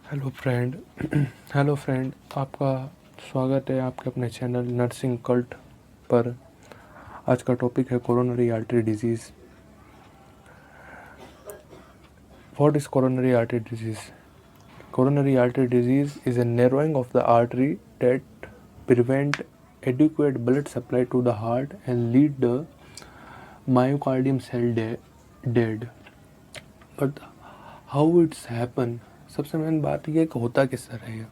Hello friend hello friend, आपका स्वागत है आपके अपने चैनल नर्सिंग कल्ट पर। आज का टॉपिक है coronary artery disease. What is coronary artery disease? Coronary artery disease is a narrowing of the artery that prevent adequate blood supply to the heart and lead the myocardium cell dead. But how it's happen? सबसे main बात यह कि होता किस तरह है।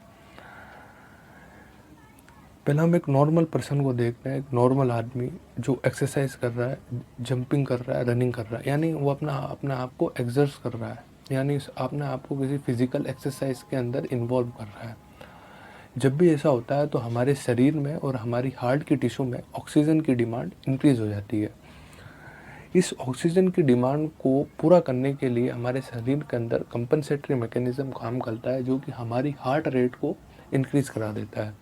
पहले हम एक नॉर्मल पर्सन को देखते हैं, एक नॉर्मल आदमी जो एक्सरसाइज कर रहा है, जंपिंग कर रहा है, रनिंग कर रहा है, यानी वो अपने आप को एक्सर्स कर रहा है, यानी अपने आप को किसी फिजिकल एक्सरसाइज के अंदर इन्वॉल्व कर रहा है। जब भी ऐसा होता है तो हमारे शरीर में और हमारी हार्ट की टिश्यू में ऑक्सीजन की डिमांड इंक्रीज़ हो जाती है। इस ऑक्सीजन की डिमांड को पूरा करने के लिए हमारे शरीर के अंदर कंपनसेटरी मैकेनिज्म काम करता है, जो कि हमारी हार्ट रेट को इंक्रीज़ करा देता है।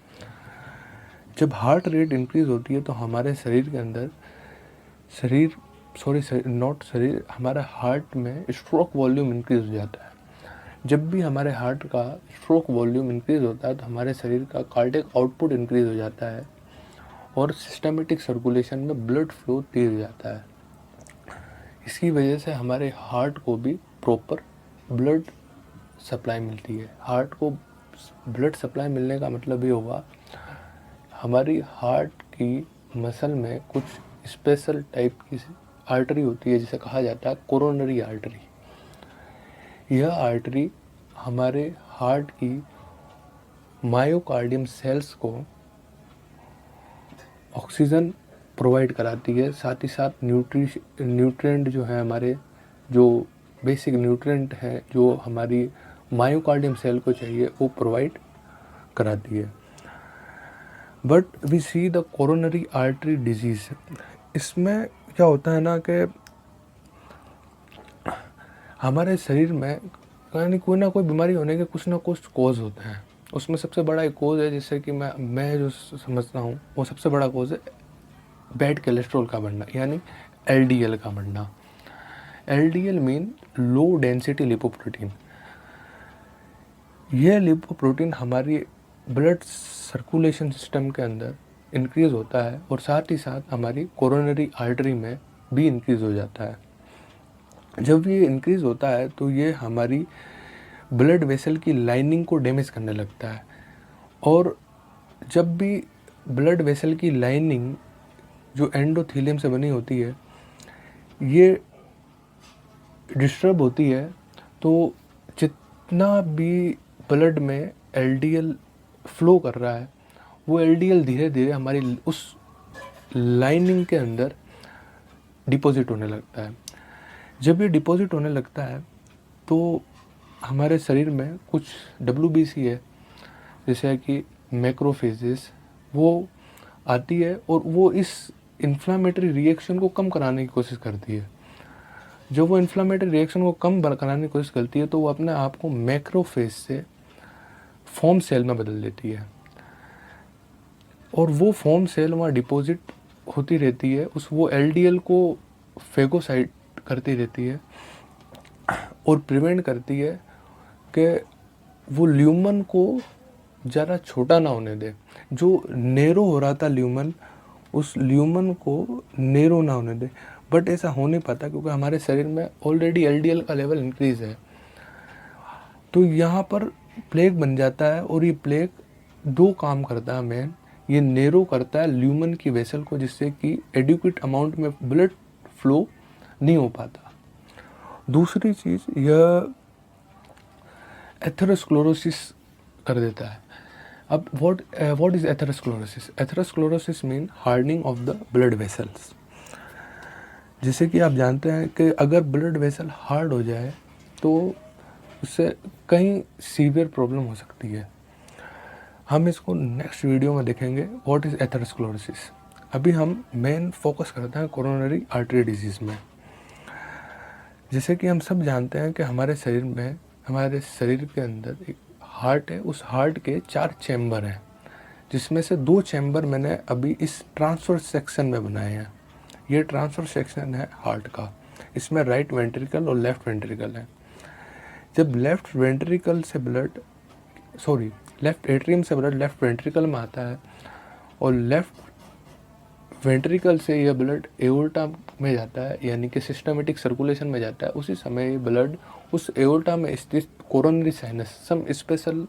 जब हार्ट रेट इंक्रीज़ होती है तो हमारे शरीर के अंदर हमारा हार्ट में स्ट्रोक वॉल्यूम इंक्रीज़ हो जाता है। जब भी हमारे हार्ट का स्ट्रोक वॉल्यूम इंक्रीज़ होता है तो हमारे शरीर का कार्डियक आउटपुट इंक्रीज़ हो जाता है और सिस्टमेटिक सर्कुलेशन में ब्लड फ्लो तेज हो जाता है। इसकी वजह से हमारे हार्ट को भी प्रॉपर ब्लड सप्लाई मिलती है। हार्ट को ब्लड सप्लाई मिलने का मतलब ये होगा हमारी हार्ट की मसल में कुछ स्पेशल टाइप की आर्टरी होती है, जिसे कहा जाता है कोरोनरी आर्टरी। यह आर्टरी हमारे हार्ट की मायोकार्डियम सेल्स को ऑक्सीजन प्रोवाइड कराती है, साथ ही साथ न्यूट्रिएंट जो है हमारे जो बेसिक न्यूट्रिएंट हैं जो हमारी मायोकार्डियम सेल को चाहिए वो प्रोवाइड कराती है। But we see the coronary artery disease. इसमें क्या होता है ना कि हमारे शरीर में यानी कोई ना कोई बीमारी होने के कुछ ना कुछ कोज होते हैं। उसमें सबसे बड़ा एक कोज है, जिससे कि मैं जो समझता हूँ वो सबसे बड़ा कोज है बैड कोलेस्ट्रॉल का बढ़ना, यानी LDL का बढ़ना। LDL mean low density lipoprotein. यह लिपोप्रोटीन हमारी ब्लड सर्कुलेशन सिस्टम के अंदर इंक्रीज़ होता है और साथ ही साथ हमारी कोरोनरी आर्टरी में भी इंक्रीज़ हो जाता है। जब ये इंक्रीज़ होता है तो ये हमारी ब्लड वेसल की लाइनिंग को डैमेज करने लगता है, और जब भी ब्लड वेसल की लाइनिंग जो एंडोथेलियम से बनी होती है ये डिस्टर्ब होती है तो जितना भी ब्लड में LDL फ्लो कर रहा है वो LDL धीरे धीरे हमारी उस लाइनिंग के अंदर डिपॉजिट होने लगता है। जब ये डिपॉजिट होने लगता है तो हमारे शरीर में कुछ WBC है, जैसे कि मैक्रोफेजेस, वो आती है और वो इस इन्फ्लामेटरी रिएक्शन को कम कराने की कोशिश करती है। जब वो इन्फ्लामेटरी रिएक्शन को कम कराने की कोशिश करती है तो वो अपने आप को मैक्रोफेज से फॉर्म सेल में बदल देती है, और वो फॉर्म सेल वहाँ डिपॉजिट होती रहती है। वो LDL को फेगोसाइट करती रहती है और प्रिवेंट करती है कि वो ल्यूमन को ज़्यादा छोटा ना होने दे। जो नेरो हो रहा था ल्यूमन, उस ल्यूमन को नेरो ना होने दे। बट ऐसा हो नहीं पाता क्योंकि हमारे शरीर में ऑलरेडी LDL का लेवल इंक्रीज़ है। तो यहाँ पर प्लेग बन जाता है, और ये प्लेग दो काम करता है मेन। ये नेरो करता है ल्यूमन की वेसल को, जिससे कि एडिक्वेट अमाउंट में ब्लड फ्लो नहीं हो पाता। दूसरी चीज़, यह एथेरोस्क्लेरोसिस कर देता है। अब what is atherosclerosis? Atherosclerosis mean hardening of the blood vessels. जैसे कि आप जानते हैं कि अगर ब्लड वेसल हार्ड हो जाए तो उससे कई सीवियर प्रॉब्लम हो सकती है। हम इसको नेक्स्ट वीडियो में देखेंगे व्हाट इज़ एथेरोस्क्लेरोसिस। अभी हम मेन फोकस करते हैं कोरोनरी आर्टरी डिजीज़ में। जैसे कि हम सब जानते हैं कि हमारे शरीर के अंदर एक हार्ट है, उस हार्ट के 4 चैम्बर हैं, जिसमें से 2 चैम्बर मैंने अभी इस ट्रांसफर सेक्शन में बनाए हैं। ये ट्रांसफर सेक्शन है हार्ट का, इसमें राइट वेंट्रिकल और लेफ्ट वेंट्रिकल है। जब लेफ्ट वेंट्रिकल से ब्लड लेफ्ट एट्रियम से ब्लड लेफ्ट वेंट्रिकल में आता है और लेफ्ट वेंट्रिकल से यह ब्लड एओर्टा में जाता है, यानी कि सिस्टमेटिक सर्कुलेशन में जाता है। उसी समय ये ब्लड उस एओर्टा में स्थित coronary sinus, some special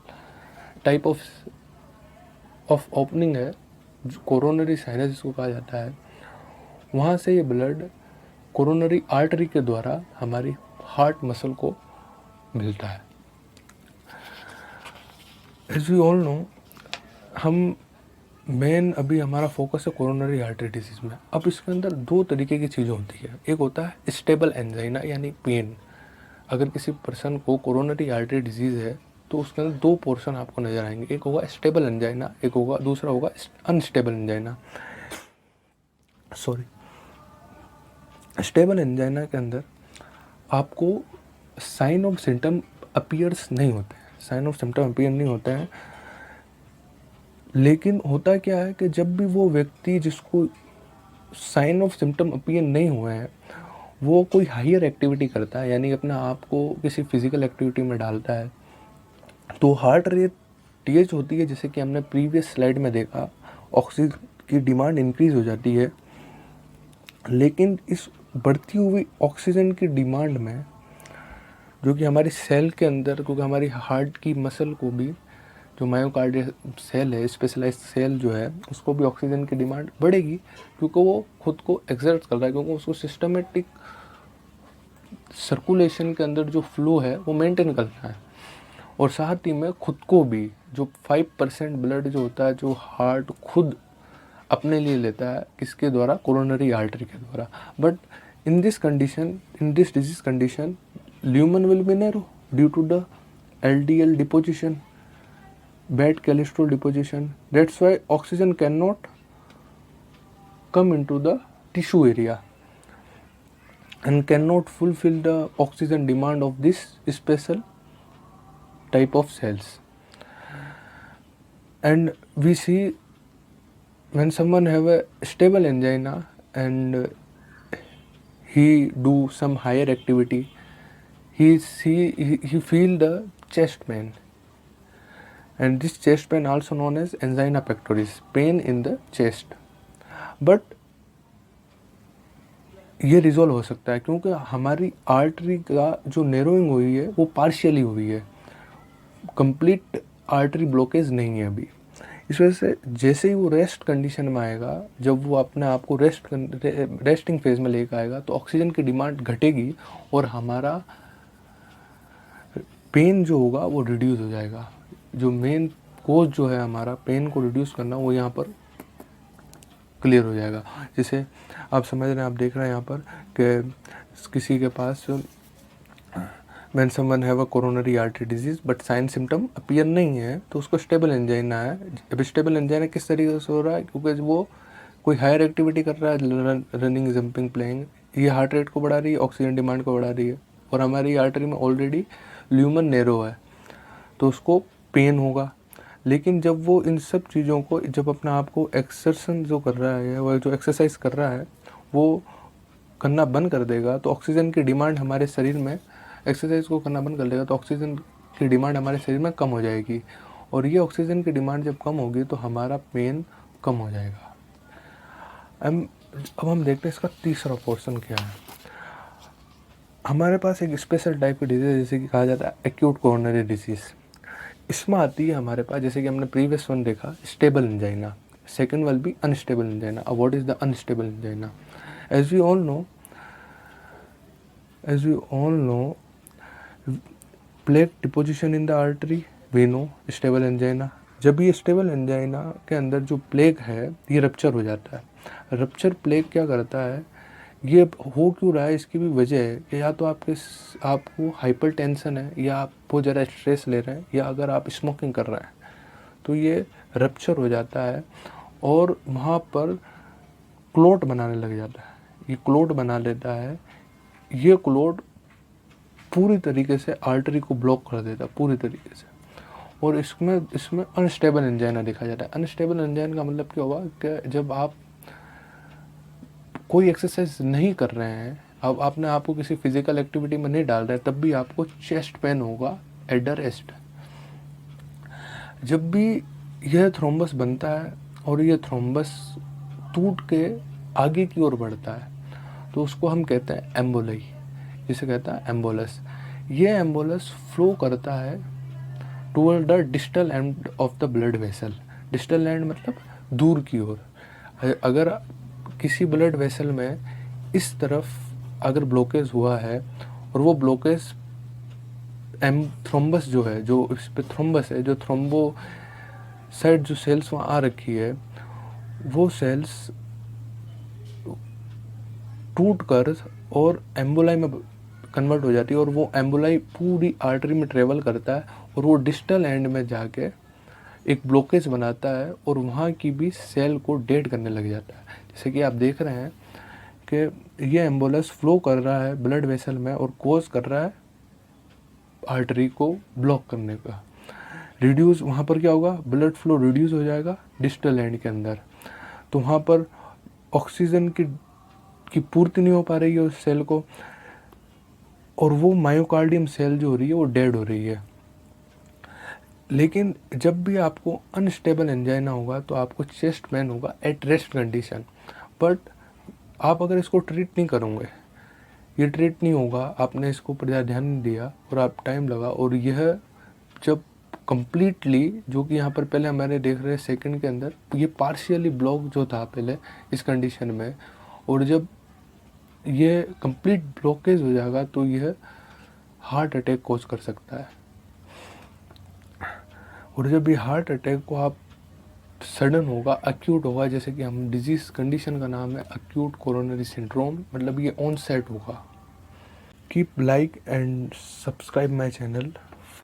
type of opening है, कोरोनरी साइनस जिसको कहा जाता है, वहाँ से ये ब्लड कोरोनरी आर्टरी के द्वारा हमारी हार्ट मसल को मिलता है। एज वी ऑल नो, हम मेन अभी हमारा फोकस है कोरोनरी आर्टरी डिजीज़ में। अब इसके अंदर दो तरीके की चीज़ें होती है। एक होता है स्टेबल एंजाइना यानी पेन। अगर किसी पर्सन को कोरोनरी आर्टरी डिजीज़ है तो उसके अंदर दो पोर्शन आपको नज़र आएंगे, एक होगा स्टेबल एंजाइना, एक होगा दूसरा होगा अनस्टेबल एंजाइना। स्टेबल एंजाइना के अंदर आपको साइन ऑफ सिम्टम अपीयर्स नहीं होते हैं, साइन ऑफ सिम्टम अपीयर नहीं होते हैं। लेकिन होता क्या है कि जब भी वो व्यक्ति जिसको साइन ऑफ सिम्टम अपीयर नहीं हुए हैं वो कोई हायर एक्टिविटी करता है, यानी अपना आप को किसी फिजिकल एक्टिविटी में डालता है, तो हार्ट रेट तेज होती है। जैसे कि हमने प्रीवियस स्लाइड में देखा, ऑक्सीजन की डिमांड इंक्रीज हो जाती है। लेकिन इस बढ़ती हुई ऑक्सीजन की डिमांड में जो कि हमारी सेल के अंदर, क्योंकि हमारी हार्ट की मसल को भी, जो मायोकार्डियल सेल है, स्पेशलाइज्ड सेल जो है, उसको भी ऑक्सीजन की डिमांड बढ़ेगी, क्योंकि वो खुद को एक्सर्ट कर रहा है, क्योंकि उसको सिस्टमेटिक सर्कुलेशन के अंदर जो फ्लो है वो मेंटेन करना है। और साथ ही में खुद को भी, जो 5% ब्लड जो होता है, जो हार्ट खुद अपने लिए लेता है, किसके द्वारा? कोरोनरी आर्टरी के द्वारा। But in this condition, in this disease condition, lumen will be narrow due to the LDL deposition, bad cholesterol deposition. That's why oxygen cannot come into the tissue area and cannot fulfill the oxygen demand of this special type of cells. And we see when someone have a stable angina and he do some higher activity, he feel the chest pain, and this chest pain also known as angina pectoris, pain in the chest. But ये resolve हो सकता है क्योंकि हमारी artery का जो narrowing हुई है वो पार्शियली हुई है, कंप्लीट आर्टरी ब्लॉकेज नहीं है अभी। इस वजह से जैसे ही वो रेस्ट कंडीशन में आएगा, जब वो अपने आप को रेस्टिंग फेज में लेकर आएगा, तो ऑक्सीजन की डिमांड घटेगी और हमारा पेन जो होगा वो रिड्यूस हो जाएगा। जो मेन कोज जो है हमारा पेन को रिड्यूस करना, वो यहाँ पर क्लियर हो जाएगा। जैसे आप समझ रहे हैं, आप देख रहे हैं यहाँ पर कि किसी के पास when someone have a coronary artery disease but sign symptom appear नहीं है, तो उसको स्टेबल एंजाइना है। अब स्टेबल एंजाइना किस तरीके से हो रहा है? क्योंकि वो कोई हायर एक्टिविटी कर रहा है, रनिंग, जंपिंग, प्लेइंग, ये हार्ट रेट को बढ़ा रही है, ऑक्सीजन डिमांड को बढ़ा रही है, और हमारी आर्टरी में ऑलरेडी ल्यूमन नैरो है, तो उसको पेन होगा। लेकिन जब वो इन सब चीज़ों को, जब अपना आप को एक्सरसन जो कर रहा है, वह जो एक्सरसाइज कर रहा है वो करना बंद कर देगा, तो ऑक्सीजन की डिमांड हमारे शरीर में, एक्सरसाइज को करना बंद कर देगा तो ऑक्सीजन की डिमांड हमारे शरीर में कम हो जाएगी, और ये ऑक्सीजन की डिमांड जब कम होगी तो हमारा पेन कम हो जाएगा। अब हम देखते हैं इसका तीसरा पोर्शन क्या है। हमारे पास एक स्पेशल टाइप की डिजीज़ जैसे कि कहा जाता है एक्यूट कोरोनरी डिजीज़। इसमें आती है हमारे पास, जैसे कि हमने प्रीवियस वन देखा, stable angina, second will be unstable angina. अब what is the unstable angina? As we all know plaque deposition in the artery, we know stable angina. जब ये स्टेबल एंजाइना के अंदर जो प्लेक है ये रप्चर हो जाता है। रप्चर प्लेक क्या करता है, ये हो क्यों रहा है, इसकी भी वजह है कि या तो आपको हाइपर टेंशन है, या आप बहुत ज़्यादा स्ट्रेस ले रहे हैं, या अगर आप स्मोकिंग कर रहे हैं, तो ये रप्चर हो जाता है और वहाँ पर क्लोट बनाने लग जाता है। ये क्लोट बना लेता है, ये क्लोट पूरी तरीके से आर्टरी को ब्लॉक कर देता है पूरी तरीके से, और इसमें अनस्टेबल एंजाइना देखा जाता है। अनस्टेबल एंजाइना का मतलब क्या हुआ कि जब आप कोई एक्सरसाइज नहीं कर रहे हैं, अब आपने आपको किसी फिजिकल एक्टिविटी में नहीं डाल रहे हैं, तब भी आपको चेस्ट पेन होगा एट द रेस्ट। जब भी यह थ्रोम्बस बनता है और यह थ्रोम्बस टूट के आगे की ओर बढ़ता है तो उसको हम कहते हैं एम्बोलाई, जिसे कहता है एम्बोलस। ये एम्बोलस फ्लो करता है toward the distal end of the blood vessel. Distal end मतलब दूर की ओर। अगर किसी ब्लड वेसल में इस तरफ अगर ब्लॉकेज हुआ है और वो ब्लॉकेज थ्रोम्बस जो है, जो इस पे थ्रोम्बस है, जो थ्रोम्बोसाइट जो सेल्स वहाँ आ रखी है, वो सेल्स टूट कर और एम्बोलाई में कन्वर्ट हो जाती है और वो एम्बोलाई पूरी आर्टरी में ट्रेवल करता है और वो डिस्टल एंड में जाके एक ब्लॉकेज बनाता है और वहाँ की भी सेल को डेड करने लग जाता है। जैसे कि आप देख रहे हैं कि ये एम्बोलस फ्लो कर रहा है ब्लड वेसल में और कोज कर रहा है आर्टरी को ब्लॉक करने का। रिड्यूस वहाँ पर क्या होगा, ब्लड फ्लो रिड्यूस हो जाएगा डिस्टल एंड के अंदर, तो वहाँ पर ऑक्सीजन की पूर्ति नहीं हो पा रही है उस सेल को और वो मायोकार्डियम सेल जो हो रही है वो डेड हो रही है। लेकिन जब भी आपको अनस्टेबल एंजाइना होगा तो आपको चेस्ट पेन होगा एट रेस्ट कंडीशन, बट आप अगर इसको ट्रीट नहीं करोगे, ये ट्रीट नहीं होगा, आपने इसको ऊपर ज़्यादा ध्यान नहीं दिया और आप टाइम लगा और यह जब कम्प्लीटली, जो कि यहाँ पर पहले हमारे देख रहे हैं सेकंड के अंदर, ये पार्शियली ब्लॉक जो था पहले इस कंडीशन में, और जब ये कंप्लीट ब्लॉकेज हो जाएगा तो यह हार्ट अटैक कॉज कर सकता है। और जब ये हार्ट अटैक को आप सडन होगा, अक्यूट होगा, जैसे कि हम डिजीज़ कंडीशन का नाम है अक्यूट कोरोनरी सिंड्रोम, मतलब ये ऑन सेट होगा। Keep like and subscribe my channel.